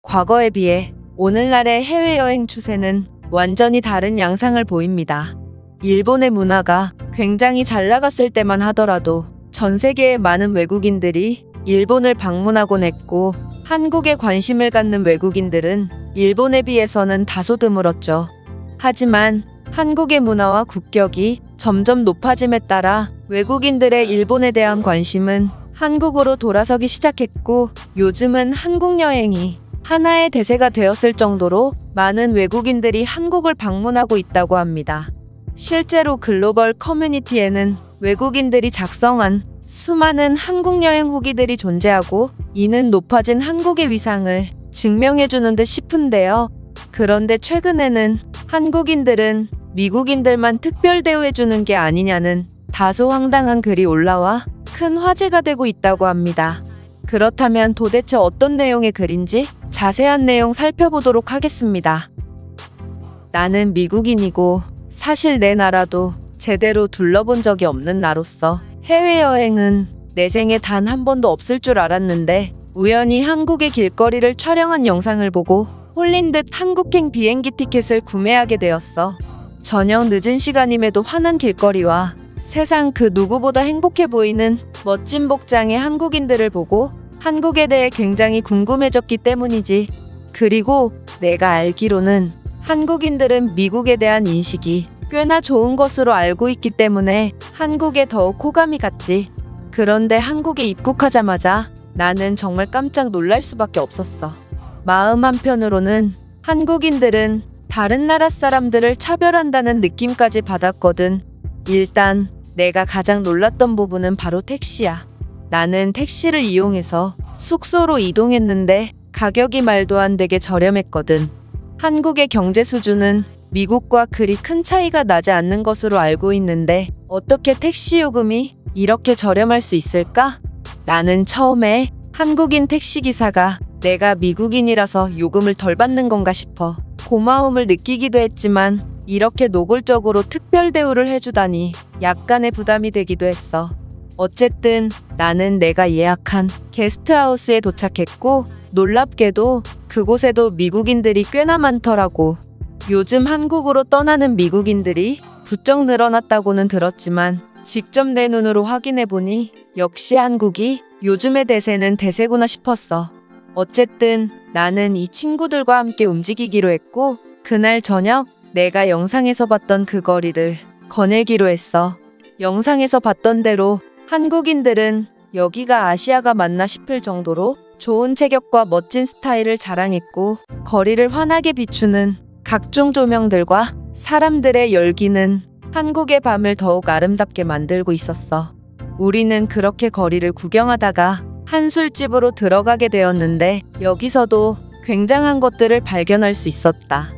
과거에 비해 오늘날의 해외여행 추세는 완전히 다른 양상을 보입니다. 일본의 문화가 굉장히 잘 나갔을 때만 하더라도 전 세계의 많은 외국인들이 일본을 방문하곤 했고, 한국에 관심을 갖는 외국인들은 일본에 비해서는 다소 드물었죠. 하지만 한국의 문화와 국격이 점점 높아짐에 따라 외국인들의 일본에 대한 관심은 한국으로 돌아서기 시작했고, 요즘은 한국 여행이 하나의 대세가 되었을 정도로 많은 외국인들이 한국을 방문하고 있다고 합니다. 실제로 글로벌 커뮤니티에는 외국인들이 작성한 수많은 한국 여행 후기들이 존재하고, 이는 높아진 한국의 위상을 증명해주는 듯 싶은데요. 그런데 최근에는 한국인들은 미국인들만 특별 대우해주는 게 아니냐는 다소 황당한 글이 올라와 큰 화제가 되고 있다고 합니다. 그렇다면 도대체 어떤 내용의 글인지 자세한 내용 살펴보도록 하겠습니다. 나는 미국인이고 사실 내 나라도 제대로 둘러본 적이 없는 나로서 해외여행은 내 생에 단 한 번도 없을 줄 알았는데, 우연히 한국의 길거리를 촬영한 영상을 보고 홀린 듯 한국행 비행기 티켓을 구매하게 되었어. 저녁 늦은 시간임에도 환한 길거리와 세상 그 누구보다 행복해 보이는 멋진 복장의 한국인들을 보고 한국에 대해 굉장히 궁금해졌기 때문이지. 그리고 내가 알기로는 한국인들은 미국에 대한 인식이 꽤나 좋은 것으로 알고 있기 때문에 한국에 더욱 호감이 갔지. 그런데 한국에 입국하자마자 나는 정말 깜짝 놀랄 수밖에 없었어. 마음 한편으로는 한국인들은 다른 나라 사람들을 차별한다는 느낌까지 받았거든. 일단 내가 가장 놀랐던 부분은 바로 택시야. 나는 택시를 이용해서 숙소로 이동했는데 가격이 말도 안 되게 저렴했거든. 한국의 경제 수준은 미국과 그리 큰 차이가 나지 않는 것으로 알고 있는데 어떻게 택시 요금이 이렇게 저렴할 수 있을까? 나는 처음에 한국인 택시기사가 내가 미국인이라서 요금을 덜 받는 건가 싶어 고마움을 느끼기도 했지만, 이렇게 노골적으로 특별 대우를 해주다니 약간의 부담이 되기도 했어. 어쨌든 나는 내가 예약한 게스트하우스에 도착했고, 놀랍게도 그곳에도 미국인들이 꽤나 많더라고. 요즘 한국으로 떠나는 미국인들이 부쩍 늘어났다고는 들었지만 직접 내 눈으로 확인해보니 역시 한국이 요즘의 대세는 대세구나 싶었어. 어쨌든 나는 이 친구들과 함께 움직이기로 했고, 그날 저녁 내가 영상에서 봤던 그 거리를 거닐기로 했어. 영상에서 봤던 대로 한국인들은 여기가 아시아가 맞나 싶을 정도로 좋은 체격과 멋진 스타일을 자랑했고, 거리를 환하게 비추는 각종 조명들과 사람들의 열기는 한국의 밤을 더욱 아름답게 만들고 있었어. 우리는 그렇게 거리를 구경하다가 한 술집으로 들어가게 되었는데, 여기서도 굉장한 것들을 발견할 수 있었다.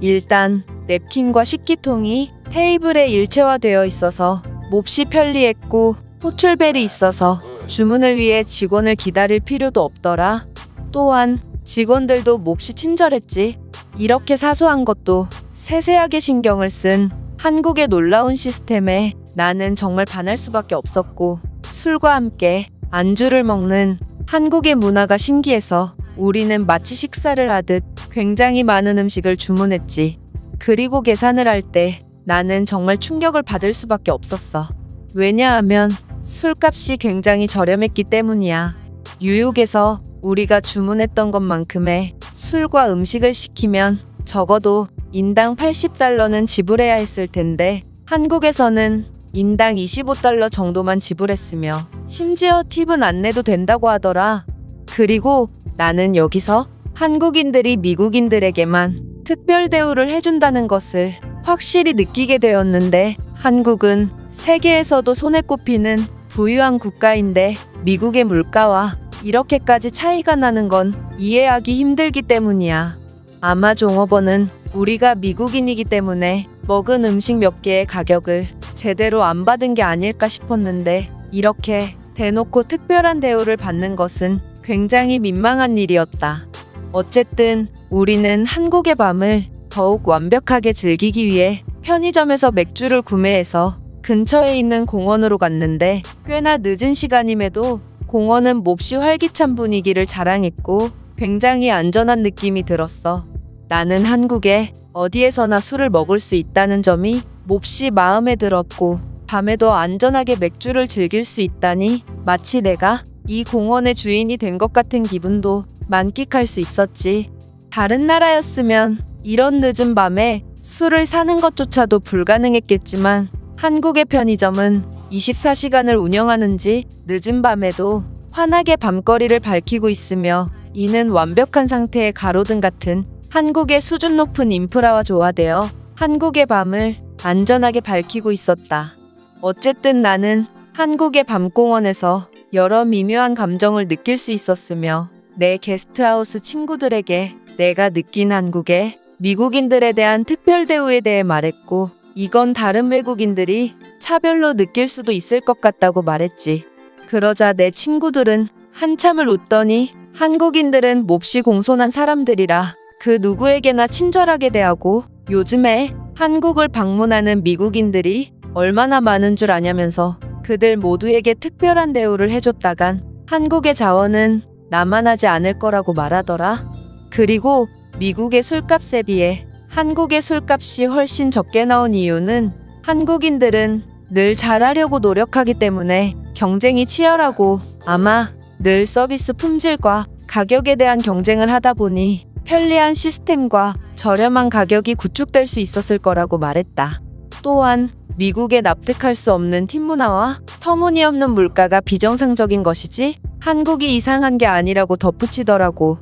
일단 냅킨과 식기통이 테이블에 일체화되어 있어서 몹시 편리했고, 호출벨이 있어서 주문을 위해 직원을 기다릴 필요도 없더라. 또한 직원들도 몹시 친절했지. 이렇게 사소한 것도 세세하게 신경을 쓴 한국의 놀라운 시스템에 나는 정말 반할 수밖에 없었고, 술과 함께 안주를 먹는 한국의 문화가 신기해서 우리는 마치 식사를 하듯 굉장히 많은 음식을 주문했지. 그리고 계산을 할 때 나는 정말 충격을 받을 수밖에 없었어. 왜냐하면 술값이 굉장히 저렴했기 때문이야. 뉴욕에서 우리가 주문했던 것만큼의 술과 음식을 시키면 적어도 인당 $80는 지불해야 했을 텐데, 한국에서는 인당 $25 정도만 지불했으며 심지어 팁은 안 내도 된다고 하더라. 그리고 나는 여기서 한국인들이 미국인들에게만 특별 대우를 해준다는 것을 확실히 느끼게 되었는데, 한국은 세계에서도 손에 꼽히는 부유한 국가인데 미국의 물가와 이렇게까지 차이가 나는 건 이해하기 힘들기 때문이야. 아마 종업원은 우리가 미국인이기 때문에 먹은 음식 몇 개의 가격을 제대로 안 받은 게 아닐까 싶었는데, 이렇게 대놓고 특별한 대우를 받는 것은 굉장히 민망한 일이었다. 어쨌든 우리는 한국의 밤을 더욱 완벽하게 즐기기 위해 편의점에서 맥주를 구매해서 근처에 있는 공원으로 갔는데, 꽤나 늦은 시간임에도 공원은 몹시 활기찬 분위기를 자랑했고, 굉장히 안전한 느낌이 들었어. 나는 한국에 어디에서나 술을 먹을 수 있다는 점이 몹시 마음에 들었고, 밤에도 안전하게 맥주를 즐길 수 있다니 마치 내가 이 공원의 주인이 된 것 같은 기분도 만끽할 수 있었지. 다른 나라였으면 이런 늦은 밤에 술을 사는 것조차도 불가능했겠지만, 한국의 편의점은 24시간을 운영하는지 늦은 밤에도 환하게 밤거리를 밝히고 있으며, 이는 완벽한 상태의 가로등 같은 한국의 수준 높은 인프라와 조화되어 한국의 밤을 안전하게 밝히고 있었다. 어쨌든 나는 한국의 밤공원에서 여러 미묘한 감정을 느낄 수 있었으며, 내 게스트하우스 친구들에게 내가 느낀 한국의 미국인들에 대한 특별 대우에 대해 말했고, 이건 다른 외국인들이 차별로 느낄 수도 있을 것 같다고 말했지. 그러자 내 친구들은 한참을 웃더니, 한국인들은 몹시 공손한 사람들이라 그 누구에게나 친절하게 대하고, 요즘에 한국을 방문하는 미국인들이 얼마나 많은 줄 아냐면서 그들 모두에게 특별한 대우를 해줬다간 한국의 자원은 남아나지 않을 거라고 말하더라. 그리고 미국의 술값에 비해 한국의 술값이 훨씬 적게 나온 이유는, 한국인들은 늘 잘하려고 노력하기 때문에 경쟁이 치열하고, 아마 늘 서비스 품질과 가격에 대한 경쟁을 하다 보니 편리한 시스템과 저렴한 가격이 구축될 수 있었을 거라고 말했다. 또한 미국의 납득할 수 없는 팀 문화와 터무니없는 물가가 비정상적인 것이지 한국이 이상한 게 아니라고 덧붙이더라고.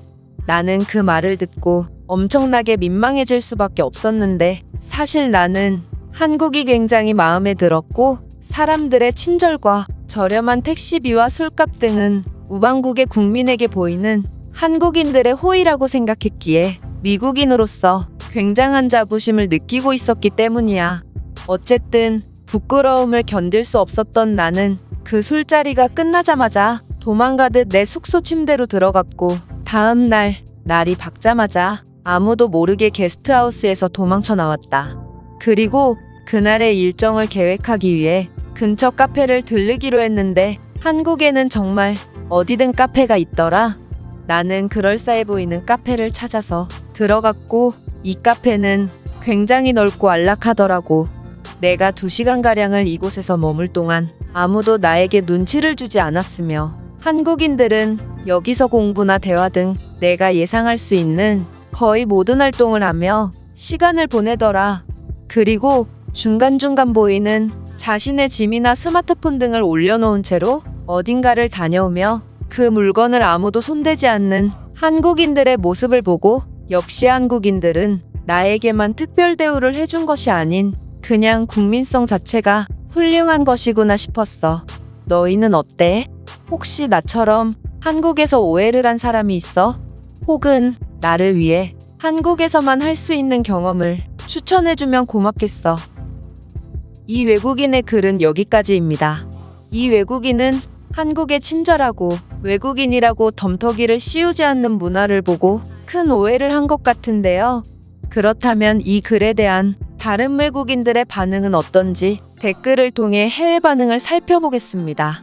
나는 그 말을 듣고 엄청나게 민망해질 수밖에 없었는데, 사실 나는 한국이 굉장히 마음에 들었고, 사람들의 친절과 저렴한 택시비와 술값 등은 우방국의 국민에게 보이는 한국인들의 호의라고 생각했기에 미국인으로서 굉장한 자부심을 느끼고 있었기 때문이야. 어쨌든 부끄러움을 견딜 수 없었던 나는 그 술자리가 끝나자마자 도망가듯 내 숙소 침대로 들어갔고, 다음 날 날이 밝자마자 아무도 모르게 게스트하우스에서 도망쳐 나왔다. 그리고 그날의 일정을 계획하기 위해 근처 카페를 들르기로 했는데, 한국에는 정말 어디든 카페가 있더라. 나는 그럴싸해 보이는 카페를 찾아서 들어갔고, 이 카페는 굉장히 넓고 안락하더라고. 내가 2시간가량을 이곳에서 머물 동안 아무도 나에게 눈치를 주지 않았으며, 한국인들은 여기서 공부나 대화 등 내가 예상할 수 있는 거의 모든 활동을 하며 시간을 보내더라. 그리고 중간중간 보이는 자신의 짐이나 스마트폰 등을 올려놓은 채로 어딘가를 다녀오며 그 물건을 아무도 손대지 않는 한국인들의 모습을 보고, 역시 한국인들은 나에게만 특별 대우를 해준 것이 아닌 그냥 국민성 자체가 훌륭한 것이구나 싶었어. 너희는 어때? 혹시 나처럼 한국에서 오해를 한 사람이 있어? 혹은 나를 위해 한국에서만 할 수 있는 경험을 추천해주면 고맙겠어. 이 외국인의 글은 여기까지입니다. 이 외국인은 한국에 친절하고 외국인이라고 덤터기를 씌우지 않는 문화를 보고 큰 오해를 한 것 같은데요. 그렇다면 이 글에 대한 다른 외국인들의 반응은 어떤지 댓글을 통해 해외 반응을 살펴보겠습니다.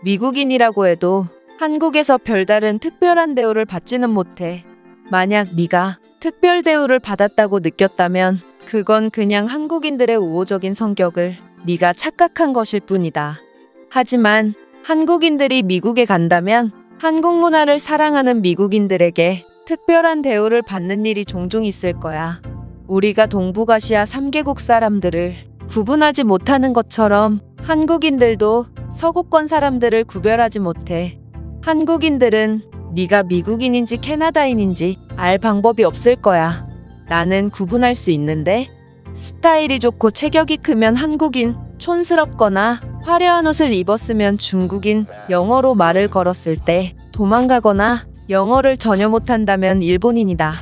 미국인이라고 해도 한국에서 별다른 특별한 대우를 받지는 못해. 만약 네가 특별 대우를 받았다고 느꼈다면 그건 그냥 한국인들의 우호적인 성격을 네가 착각한 것일 뿐이다. 하지만 한국인들이 미국에 간다면 한국 문화를 사랑하는 미국인들에게 특별한 대우를 받는 일이 종종 있을 거야. 우리가 동북아시아 3개국 사람들을 구분하지 못하는 것처럼 한국인들도 서구권 사람들을 구별하지 못해. 한국인들은 네가 미국인인지 캐나다인인지 알 방법이 없을 거야. 나는 구분할 수 있는데, 스타일이 좋고 체격이 크면 한국인, 촌스럽거나 화려한 옷을 입었으면 중국인, 영어로 말을 걸었을 때 도망가거나 영어를 전혀 못한다면 일본인이다.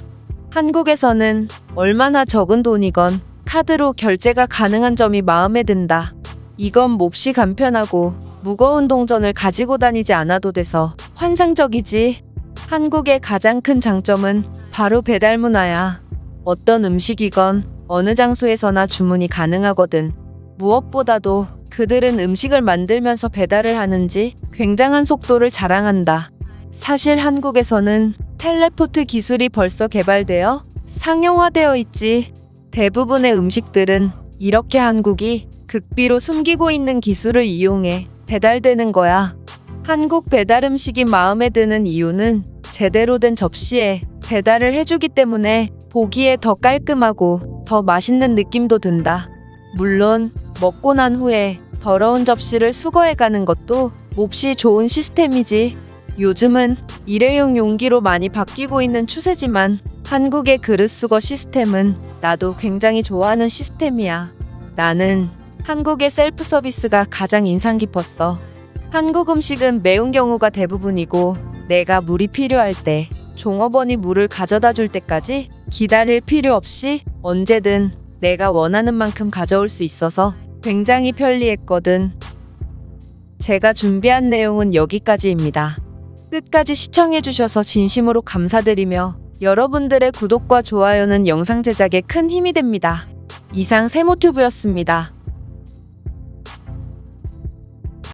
한국에서는 얼마나 적은 돈이건 카드로 결제가 가능한 점이 마음에 든다. 이건 몹시 간편하고 무거운 동전을 가지고 다니지 않아도 돼서 환상적이지. 한국의 가장 큰 장점은 바로 배달 문화야. 어떤 음식이건 어느 장소에서나 주문이 가능하거든. 무엇보다도 그들은 음식을 만들면서 배달을 하는지 굉장한 속도를 자랑한다. 사실 한국에서는 텔레포트 기술이 벌써 개발되어 상용화되어 있지. 대부분의 음식들은 이렇게 한국이 극비로 숨기고 있는 기술을 이용해 배달되는 거야. 한국 배달 음식이 마음에 드는 이유는 제대로 된 접시에 배달을 해주기 때문에 보기에 더 깔끔하고 더 맛있는 느낌도 든다. 물론 먹고 난 후에 더러운 접시를 수거해 가는 것도 몹시 좋은 시스템이지. 요즘은 일회용 용기로 많이 바뀌고 있는 추세지만 한국의 그릇 수거 시스템은 나도 굉장히 좋아하는 시스템이야. 나는 한국의 셀프 서비스가 가장 인상 깊었어. 한국 음식은 매운 경우가 대부분이고 내가 물이 필요할 때 종업원이 물을 가져다 줄 때까지 기다릴 필요 없이 언제든 내가 원하는 만큼 가져올 수 있어서 굉장히 편리했거든. 제가 준비한 내용은 여기까지입니다. 끝까지 시청해주셔서 진심으로 감사드리며 여러분들의 구독과 좋아요는 영상 제작에 큰 힘이 됩니다. 이상 세모튜브였습니다.